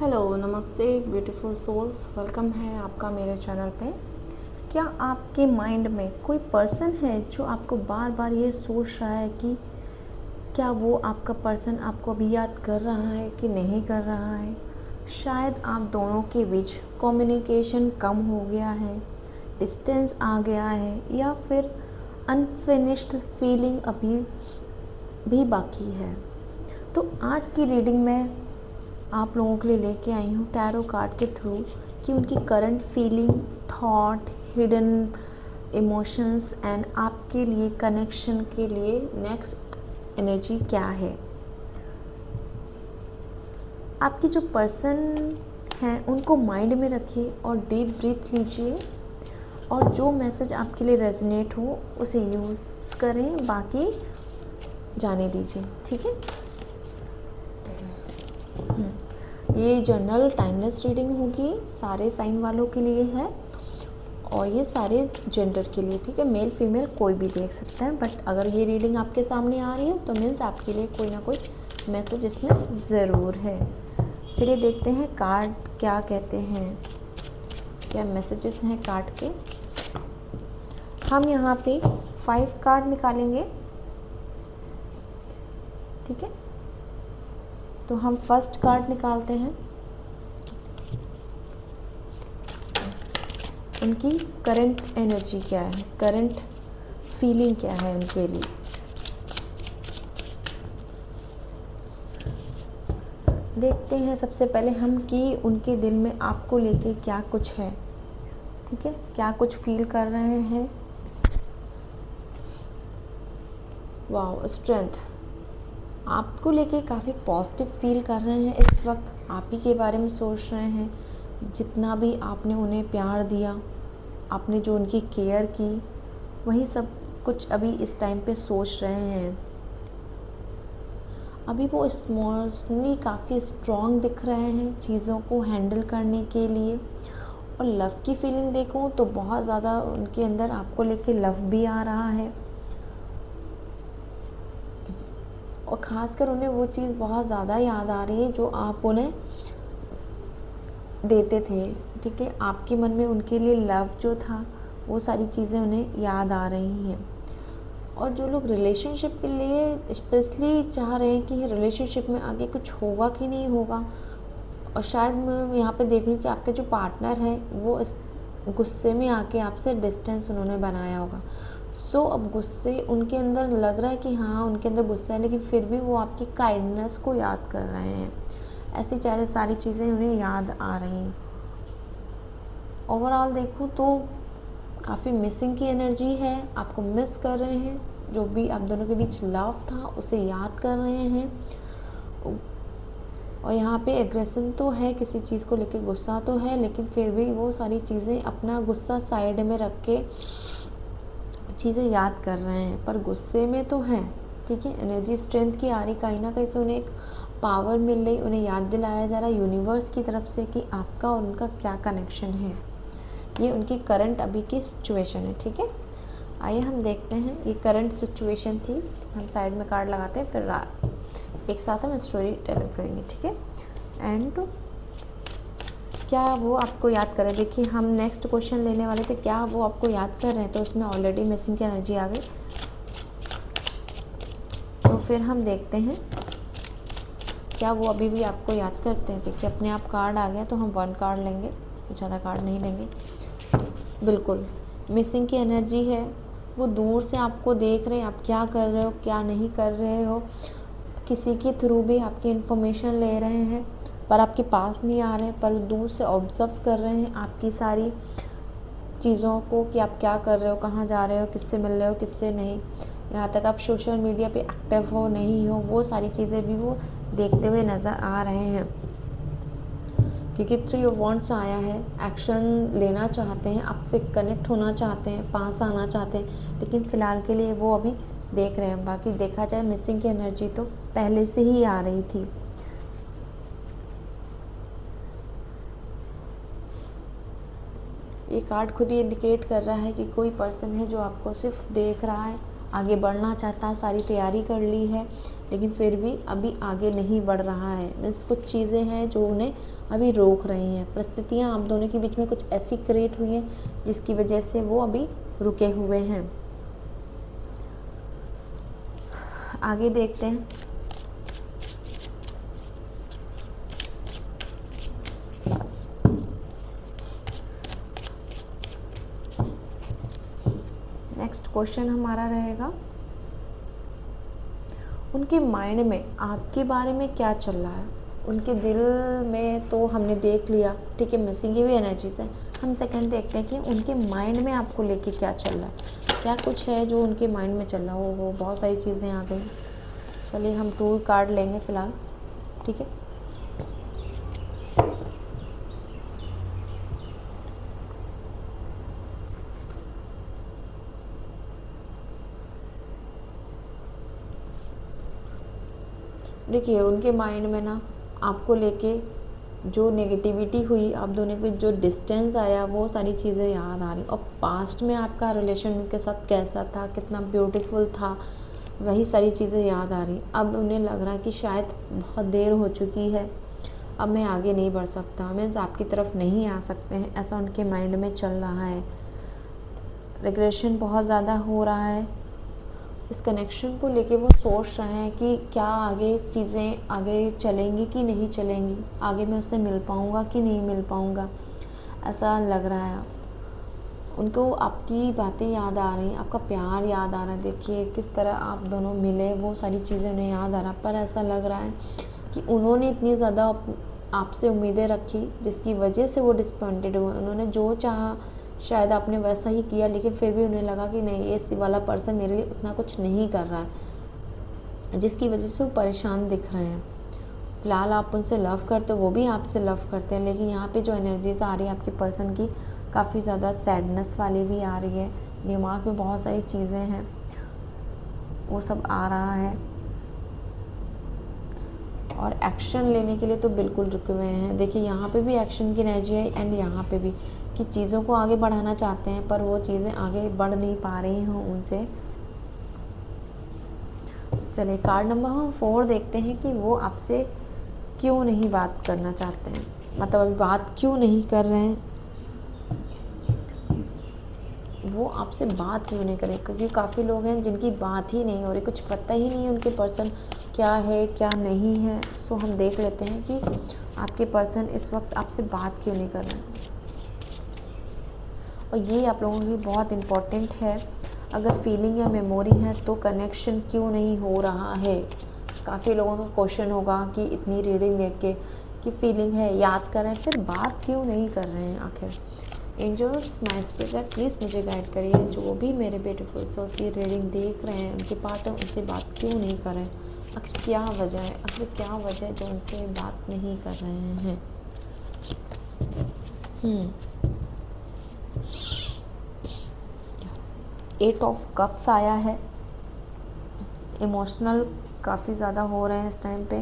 Hello नमस्ते beautiful souls, welcome है आपका मेरे चैनल पे। क्या आपके माइंड में कोई पर्सन है जो आपको बार बार ये सोच रहा है कि क्या वो आपका पर्सन आपको अभी याद कर रहा है कि नहीं कर रहा है? शायद आप दोनों के बीच कम्युनिकेशन कम हो गया है, डिस्टेंस आ गया है, या फिर अनफिनिश्ड फीलिंग अभी भी बाकी है। तो आज की रीडिंग में आप लोगों के लिए लेके आई हूँ टैरो कार्ड के थ्रू कि उनकी current feeling, thought, hidden emotions and आपके लिए कनेक्शन के लिए नेक्स्ट एनर्जी क्या है। आपकी जो पर्सन हैं उनको माइंड में रखिए और डीप ब्रीथ लीजिए और जो मैसेज आपके लिए रेजोनेट हो उसे यूज़ करें, बाकी जाने दीजिए। ठीक है। ये जनरल टाइमलेस रीडिंग होगी, सारे साइन वालों के लिए है और ये सारे जेंडर के लिए। ठीक है, मेल फीमेल कोई भी देख सकता है, बट अगर ये रीडिंग आपके सामने आ रही है तो मीन्स आपके लिए कोई ना कोई मैसेज इसमें ज़रूर है। चलिए देखते हैं कार्ड क्या कहते हैं, क्या मैसेजेस हैं कार्ड के। हम यहाँ पे 5 कार्ड निकालेंगे। ठीक है, तो हम फर्स्ट कार्ड निकालते हैं। उनकी करंट एनर्जी क्या है, करंट फीलिंग क्या है उनके लिए। देखते हैं सबसे पहले हम कि उनके दिल में आपको लेके क्या कुछ है। ठीक है, क्या कुछ फील कर रहे हैं। Wow, strength. आपको लेके काफ़ी पॉजिटिव फील कर रहे हैं इस वक्त, आप ही के बारे में सोच रहे हैं। जितना भी आपने उन्हें प्यार दिया, आपने जो उनकी केयर की, वही सब कुछ अभी इस टाइम पे सोच रहे हैं। अभी वो इमोशनली काफ़ी स्ट्रॉन्ग दिख रहे हैं चीज़ों को हैंडल करने के लिए। और लव की फीलिंग देखूँ तो बहुत ज़्यादा उनके अंदर आपको लेके लव भी आ रहा है और ख़ासकर उन्हें वो चीज़ बहुत ज़्यादा याद आ रही है जो आप उन्हें देते थे। ठीक है, आपके मन में उनके लिए लव जो था वो सारी चीज़ें उन्हें याद आ रही हैं। और जो लोग रिलेशनशिप के लिए स्पेशली चाह रहे हैं कि रिलेशनशिप में आगे कुछ होगा कि नहीं होगा, और शायद मैं यहाँ पे देख रही हूँ कि आपके जो पार्टनर है वो इस गुस्से में आके आपसे डिस्टेंस उन्होंने बनाया होगा। सो अब गुस्से उनके अंदर लग रहा है कि हाँ उनके अंदर गुस्सा है, लेकिन फिर भी वो आपकी काइंडनेस को याद कर रहे हैं। ऐसी सारी चीज़ें उन्हें याद आ रही हैं। ओवरऑल देखूँ तो काफ़ी मिसिंग की एनर्जी है, आपको मिस कर रहे हैं। जो भी आप दोनों के बीच लव था उसे याद कर रहे हैं। और यहाँ पे एग्रेशन तो है, किसी चीज़ को लेकर गुस्सा तो है, लेकिन फिर भी वो सारी चीज़ें अपना गुस्सा साइड में रख के चीज़ें याद कर रहे हैं, पर गुस्से में तो हैं। ठीक है, एनर्जी स्ट्रेंथ की आ रही, कहीं ना कहीं से उन्हें एक पावर मिल रही, उन्हें याद दिलाया जा रहा है यूनिवर्स की तरफ से कि आपका और उनका क्या कनेक्शन है। ये उनकी करंट अभी की सिचुएशन है। ठीक है, आइए हम देखते हैं। ये करंट सिचुएशन थी, हम साइड में कार्ड लगाते हैं, फिर एक साथ हम स्टोरी टेल करेंगे। ठीक है, एंड क्या वो आपको याद कर रहे हैं। देखिए हम नेक्स्ट क्वेश्चन लेने वाले थे, क्या वो आपको याद कर रहे हैं, तो उसमें ऑलरेडी मिसिंग की एनर्जी आ गई। तो फिर हम देखते हैं क्या वो अभी भी आपको याद करते हैं। देखिए अपने आप कार्ड आ गया, तो हम 1 कार्ड लेंगे, ज़्यादा कार्ड नहीं लेंगे। बिल्कुल मिसिंग की एनर्जी है, वो दूर से आपको देख रहे हैं, आप क्या कर रहे हो क्या नहीं कर रहे हो, किसी के थ्रू भी आपकी इन्फॉर्मेशन ले रहे हैं, पर आपके पास नहीं आ रहे हैं, पर दूर से ऑब्ज़र्व कर रहे हैं आपकी सारी चीज़ों को कि आप क्या कर रहे हो, कहाँ जा रहे हो, किससे मिल रहे हो, किससे नहीं। यहाँ तक आप सोशल मीडिया पे एक्टिव हो नहीं हो, वो सारी चीज़ें भी वो देखते हुए नज़र आ रहे हैं। क्योंकि 3 ऑफ वॉन्ड्स आया है, एक्शन लेना चाहते हैं, आपसे कनेक्ट होना चाहते हैं, पास आना चाहते हैं, लेकिन फ़िलहाल के लिए वो अभी देख रहे हैं। बाकी देखा जाए मिसिंग की एनर्जी तो पहले से ही आ रही थी। ये कार्ड खुद ही इंडिकेट कर रहा है कि कोई पर्सन है जो आपको सिर्फ देख रहा है, आगे बढ़ना चाहता है, सारी तैयारी कर ली है, लेकिन फिर भी अभी आगे नहीं बढ़ रहा है। मीन्स कुछ चीज़ें हैं जो उन्हें अभी रोक रही हैं। परिस्थितियाँ आप दोनों के बीच में कुछ ऐसी क्रिएट हुई हैं जिसकी वजह से वो अभी रुके हुए हैं। आगे देखते हैं। नेक्स्ट क्वेश्चन हमारा रहेगा, उनके माइंड में आपके बारे में क्या चल रहा है। उनके दिल में तो हमने देख लिया, ठीक है, मिसिंग की भी एनर्जीज है। हम सेकंड देखते हैं कि उनके माइंड में आपको लेके क्या चल रहा है, क्या कुछ है जो उनके माइंड में चल रहा है। वो बहुत सारी चीज़ें आ गई। चलिए हम 2 कार्ड लेंगे फ़िलहाल, ठीक है। देखिए उनके माइंड में ना आपको लेके जो नेगेटिविटी हुई, आप दोनों के बीच जो डिस्टेंस आया, वो सारी चीज़ें याद आ रही। और पास्ट में आपका रिलेशन उनके साथ कैसा था, कितना ब्यूटीफुल था, वही सारी चीज़ें याद आ रही। अब उन्हें लग रहा है कि शायद बहुत देर हो चुकी है, अब मैं आगे नहीं बढ़ सकता, मीन्स आपकी तरफ नहीं आ सकते हैं, ऐसा उनके माइंड में चल रहा है। रिग्रेशन बहुत ज़्यादा हो रहा है। इस कनेक्शन को लेके वो सोच रहे हैं कि क्या आगे चीज़ें आगे चलेंगी कि नहीं चलेंगी, आगे मैं उससे मिल पाऊँगा कि नहीं मिल पाऊँगा, ऐसा लग रहा है। उनको आपकी बातें याद आ रही हैं, आपका प्यार याद आ रहा है। देखिए किस तरह आप दोनों मिले, वो सारी चीज़ें उन्हें याद आ रहा। पर ऐसा लग रहा है कि उन्होंने इतनी ज़्यादा आपसे उम्मीदें रखी जिसकी वजह से वो डिसअपॉइंटेड हुए। उन्होंने जो चाहा शायद आपने वैसा ही किया, लेकिन फिर भी उन्हें लगा कि नहीं, ये वाला पर्सन मेरे लिए उतना कुछ नहीं कर रहा है, जिसकी वजह से वो परेशान दिख रहे हैं। फ़िलहाल आप उनसे लव करते हो, वो भी आपसे लव करते हैं, लेकिन यहाँ पे जो एनर्जीज आ रही है आपके पर्सन की, काफ़ी ज़्यादा सैडनेस वाली भी आ रही है। दिमाग में बहुत सारी चीज़ें हैं, वो सब आ रहा है। और एक्शन लेने के लिए तो बिल्कुल रुके हुए हैं। देखिए यहाँ पे भी एक्शन की एनर्जी है, एंड यहाँ पे भी कि चीज़ों को आगे बढ़ाना चाहते हैं, पर वो चीज़ें आगे बढ़ नहीं पा रही हों उनसे। चलिए कार्ड नंबर हम 4 देखते हैं कि वो आपसे क्यों नहीं बात करना चाहते हैं, मतलब अभी बात क्यों नहीं कर रहे हैं, वो आपसे बात क्यों नहीं करें। क्योंकि काफ़ी लोग हैं जिनकी बात ही नहीं हो रही, कुछ पता ही नहीं है उनके पर्सन क्या है क्या नहीं है। सो हम देख लेते हैं कि आपके पर्सन इस वक्त आपसे बात क्यों नहीं कर रहे हैं। और ये आप लोगों के लिए बहुत इम्पोर्टेंट है। अगर फीलिंग या मेमोरी है तो कनेक्शन क्यों नहीं हो रहा है। काफ़ी लोगों का क्वेश्चन होगा कि इतनी रीडिंग देख के कि फीलिंग है, याद कर रहे हैं, फिर बात क्यों नहीं कर रहे हैं आखिर। एंजल्स, माय स्पिरिट, प्लीज़ मुझे गाइड करिए। जो भी मेरे ब्यूटीफुल सोल्स ये रीडिंग देख रहे हैं, उनके पार्टनर उनसे बात क्यों नहीं कर रहे हैं, आखिर क्या वजह है, आखिर क्या वजह है जो उनसे बात नहीं कर रहे हैं। एट ऑफ कप्स आया है। इमोशनल काफ़ी ज़्यादा हो रहे हैं इस टाइम पे।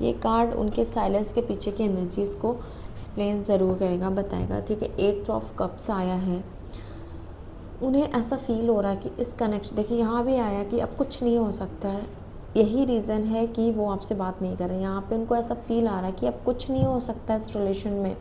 ये कार्ड उनके साइलेंस के पीछे की एनर्जीज़ को एक्सप्लेन ज़रूर करेगा, बताएगा, ठीक है। 8 ऑफ कप्स आया है। उन्हें ऐसा फील हो रहा है कि इस कनेक्शन, देखिए यहाँ भी आया कि अब कुछ नहीं हो सकता है। यही रीज़न है कि वो आपसे बात नहीं कर रहे हैं। यहाँ पे उनको ऐसा फील आ रहा है कि अब कुछ नहीं हो सकता इस रिलेशन में।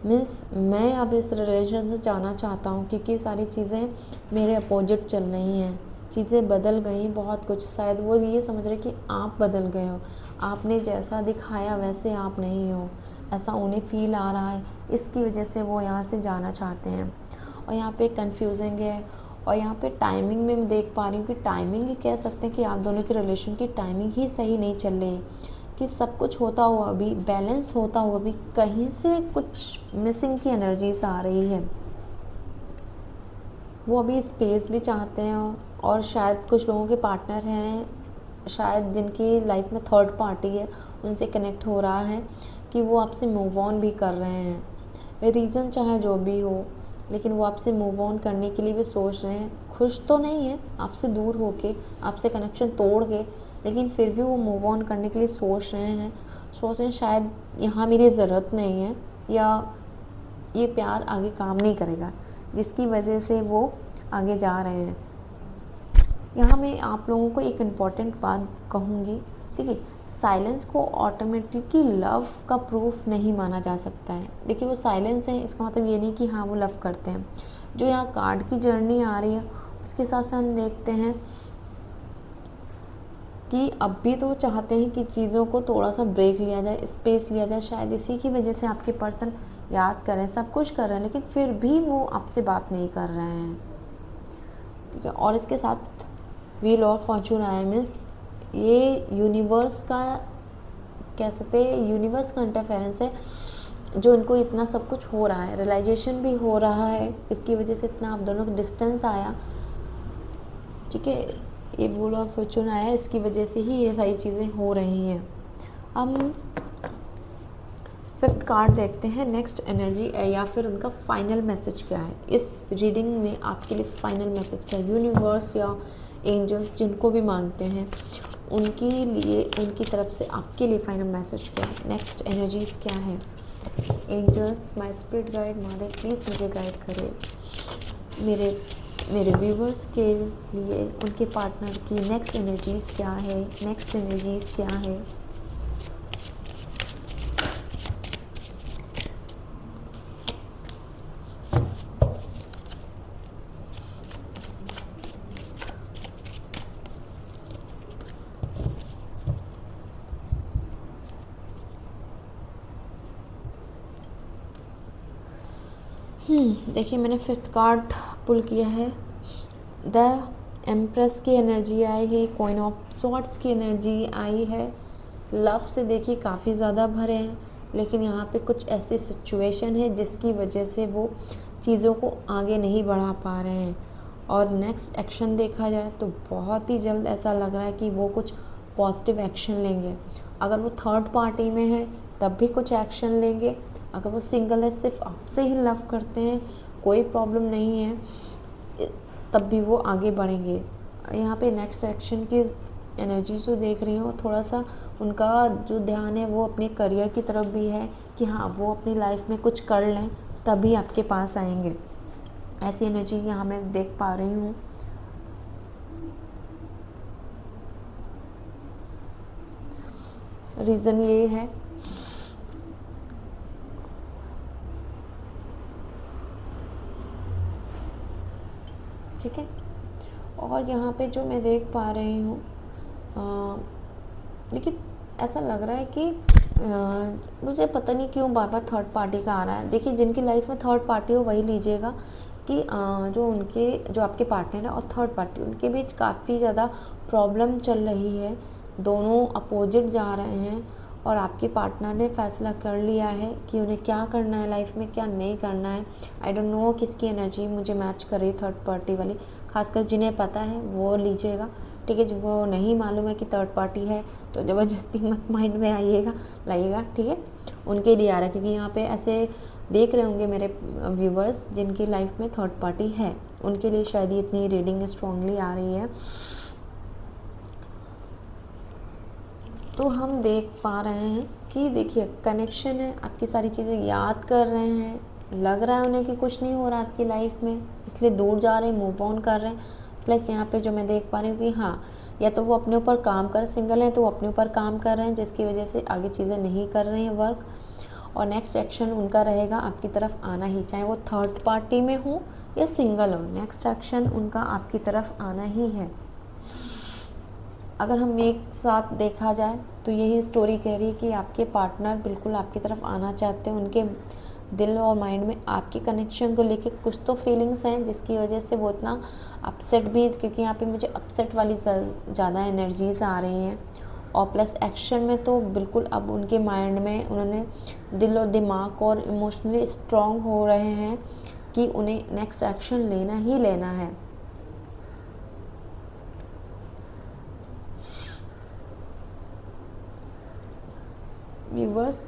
मीन्स मैं अब इस रिलेशन से जाना चाहता हूँ, क्योंकि सारी चीज़ें मेरे अपोजिट चल रही हैं, चीज़ें बदल गई बहुत कुछ। शायद वो ये समझ रहे कि आप बदल गए हो, आपने जैसा दिखाया वैसे आप नहीं हो, ऐसा उन्हें फील आ रहा है। इसकी वजह से वो यहाँ से जाना चाहते हैं। और यहाँ पे कंफ्यूजिंग है। और यहाँ पे टाइमिंग में मैं देख पा रही हूँ कि टाइमिंग ही कह सकते हैं कि आप दोनों के रिलेशन की टाइमिंग ही सही नहीं चल रही है, कि सब कुछ होता हुआ भी, बैलेंस होता हुआ भी, कहीं से कुछ मिसिंग की एनर्जीज आ रही है। वो अभी स्पेस भी चाहते हैं। और शायद कुछ लोगों के पार्टनर हैं, शायद जिनकी लाइफ में थर्ड पार्टी है, उनसे कनेक्ट हो रहा है कि वो आपसे मूव ऑन भी कर रहे हैं। रीज़न चाहे जो भी हो, लेकिन वो आपसे मूव ऑन करने के लिए भी सोच रहे हैं। खुश तो नहीं है आपसे दूर होके, आपसे कनेक्शन तोड़ के, लेकिन फिर भी वो मूव ऑन करने के लिए सोच रहे हैं शायद यहाँ मेरी ज़रूरत नहीं है, या ये प्यार आगे काम नहीं करेगा, जिसकी वजह से वो आगे जा रहे हैं। यहाँ मैं आप लोगों को एक इम्पॉर्टेंट बात कहूँगी, ठीक है, साइलेंस को ऑटोमेटिकली लव का प्रूफ नहीं माना जा सकता है। देखिए वो साइलेंस है, इसका मतलब ये नहीं कि हाँ वो लव करते हैं। जो यहाँ कार्ड की जर्नी आ रही है उसके हिसाब से हम देखते हैं कि अब भी तो चाहते हैं कि चीज़ों को थोड़ा सा ब्रेक लिया जाए, स्पेस लिया जाए। शायद इसी की वजह से आपके पर्सन याद कर रहे हैं, सब कुछ कर रहे हैं, लेकिन फिर भी वो आपसे बात नहीं कर रहे हैं, ठीक है। और इसके साथ व्हील ऑफ फॉर्चून आया, मीन्स ये यूनिवर्स का कह सकते हैं, यूनिवर्स का इंटरफेरेंस है जो इनको इतना सब कुछ हो रहा है, रियलाइजेशन भी हो रहा है, इसकी वजह से इतना आप दोनों को डिस्टेंस आया, ठीक है। ये व्हील ऑफ फॉर्चून आया, इसकी वजह से ही ये सारी चीज़ें हो रही हैं। हम 5th कार्ड देखते हैं, नेक्स्ट एनर्जी या फिर उनका फाइनल मैसेज क्या है इस रीडिंग में, आपके लिए फाइनल मैसेज क्या है। यूनिवर्स या एंजल्स जिनको भी मानते हैं उनके लिए, उनकी तरफ से आपके लिए फाइनल मैसेज क्या है, नेक्स्ट एनर्जीज क्या है। Angels, my spirit guide, mother please मुझे गाइड करें, मेरे व्यूवर्स के लिए उनके पार्टनर की नेक्स्ट एनर्जीज क्या है, नेक्स्ट एनर्जीज क्या है। देखिए मैंने 5th कार्ड पुल किया है, द एम्प्रेस की एनर्जी आई है, क्वीन ऑफ सॉर्ड्स की एनर्जी आई है। लव से देखिए काफ़ी ज़्यादा भरे हैं, लेकिन यहाँ पे कुछ ऐसी सिचुएशन है जिसकी वजह से वो चीज़ों को आगे नहीं बढ़ा पा रहे हैं। और नेक्स्ट एक्शन देखा जाए तो बहुत ही जल्द ऐसा लग रहा है कि वो कुछ पॉजिटिव एक्शन लेंगे। अगर वो थर्ड पार्टी में है तब भी कुछ एक्शन लेंगे, अगर वो सिंगल है, सिर्फ आपसे ही लव करते हैं, कोई प्रॉब्लम नहीं है, तब भी वो आगे बढ़ेंगे। यहाँ पे नेक्स्ट एक्शन की एनर्जी जो देख रही हूँ, थोड़ा सा उनका जो ध्यान है वो अपने करियर की तरफ भी है कि हाँ वो अपनी लाइफ में कुछ कर लें तभी आपके पास आएंगे। ऐसी एनर्जी यहाँ मैं देख पा रही हूँ। रीज़न ये है ठीक है। और यहाँ पे जो मैं देख पा रही हूँ, लेकिन ऐसा लग रहा है कि मुझे पता नहीं क्यों बार बार थर्ड पार्टी का आ रहा है। देखिए जिनकी लाइफ में थर्ड पार्टी हो वही लीजिएगा कि जो आपके पार्टनर है और थर्ड पार्टी, उनके बीच काफ़ी ज़्यादा प्रॉब्लम चल रही है, दोनों अपोजिट जा रहे हैं और आपके पार्टनर ने फैसला कर लिया है कि उन्हें क्या करना है लाइफ में, क्या नहीं करना है। आई डोंट नो किसकी एनर्जी मुझे मैच कर रही थर्ड पार्टी वाली, खासकर जिन्हें पता है वो लीजिएगा, ठीक है। जिनको नहीं मालूम है कि थर्ड पार्टी है तो ज़बरदस्ती मत माइंड में लाइएगा, ठीक है। उनके लिए आ रहा है क्योंकि यहाँ पे ऐसे देख रहे होंगे मेरे व्यूवर्स जिनकी लाइफ में थर्ड पार्टी है, उनके लिए शायद ये इतनी रीडिंग स्ट्रांगली आ रही है। तो हम देख पा रहे हैं कि देखिए कनेक्शन है, आपकी सारी चीज़ें याद कर रहे हैं, लग रहा है उन्हें कि कुछ नहीं हो रहा आपकी लाइफ में, इसलिए दूर जा रहे हैं, मूव ऑन कर रहे हैं। प्लस यहाँ पे जो मैं देख पा रही हूँ कि हाँ, या तो वो अपने ऊपर काम कर, सिंगल हैं तो वो अपने ऊपर काम कर रहे हैं जिसकी वजह से आगे चीज़ें नहीं कर रहे हैं वर्क। और नेक्स्ट एक्शन उनका रहेगा आपकी तरफ आना ही, चाहे वो थर्ड पार्टी में हो या सिंगल हो, नेक्स्ट एक्शन उनका आपकी तरफ आना ही है। अगर हम एक साथ देखा जाए तो यही स्टोरी कह रही है कि आपके पार्टनर बिल्कुल आपकी तरफ आना चाहते हैं, उनके दिल और माइंड में आपके कनेक्शन को लेके कुछ तो फीलिंग्स हैं जिसकी वजह से वो इतना अपसेट भी, क्योंकि यहाँ पे मुझे अपसेट वाली ज़्यादा एनर्जीज आ रही हैं। और प्लस एक्शन में तो बिल्कुल अब उनके माइंड में उन्होंने दिल और दिमाग और इमोशनली स्ट्रॉन्ग हो रहे हैं कि उन्हें नेक्स्ट एक्शन लेना ही लेना है। व्यूवर्स,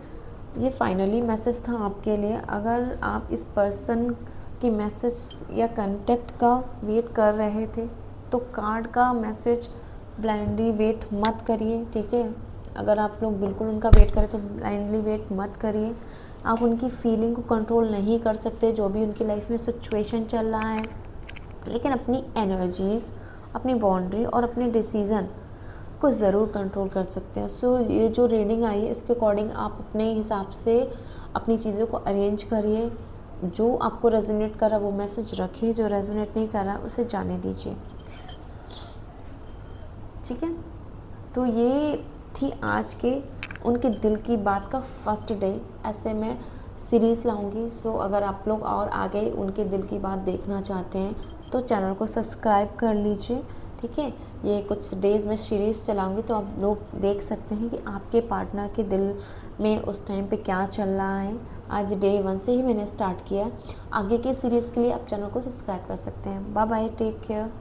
ये फाइनली मैसेज था आपके लिए। अगर आप इस पर्सन की मैसेज या कांटेक्ट का वेट कर रहे थे तो कार्ड का मैसेज ब्लाइंडली वेट मत करिए, ठीक है। अगर आप लोग बिल्कुल उनका वेट करें तो ब्लाइंडली वेट मत करिए। आप उनकी फीलिंग को कंट्रोल नहीं कर सकते, जो भी उनकी लाइफ में सिचुएशन चल रहा है, लेकिन अपनी एनर्जीज़, अपनी बाउंड्री और अपने डिसीज़न को ज़रूर कंट्रोल कर सकते हैं। सो ये जो रीडिंग आई है इसके अकॉर्डिंग आप अपने हिसाब से अपनी चीज़ों को अरेंज करिए। जो आपको रेजोनेट कर रहा वो मैसेज रखिए, जो रेजोनेट नहीं कर रहा उसे जाने दीजिए, ठीक है। तो ये थी आज के उनके दिल की बात का फर्स्ट डे। ऐसे मैं सीरीज़ लाऊंगी। सो अगर आप लोग और आगे उनके दिल की बात देखना चाहते हैं तो चैनल को सब्सक्राइब कर लीजिए, ठीक है। ये कुछ डेज़ में सीरीज़ चलाऊंगी तो आप लोग देख सकते हैं कि आपके पार्टनर के दिल में उस टाइम पे क्या चल रहा है। आज डे 1 से ही मैंने स्टार्ट किया। आगे के सीरीज़ के लिए आप चैनल को सब्सक्राइब कर सकते हैं। Bye bye, take care.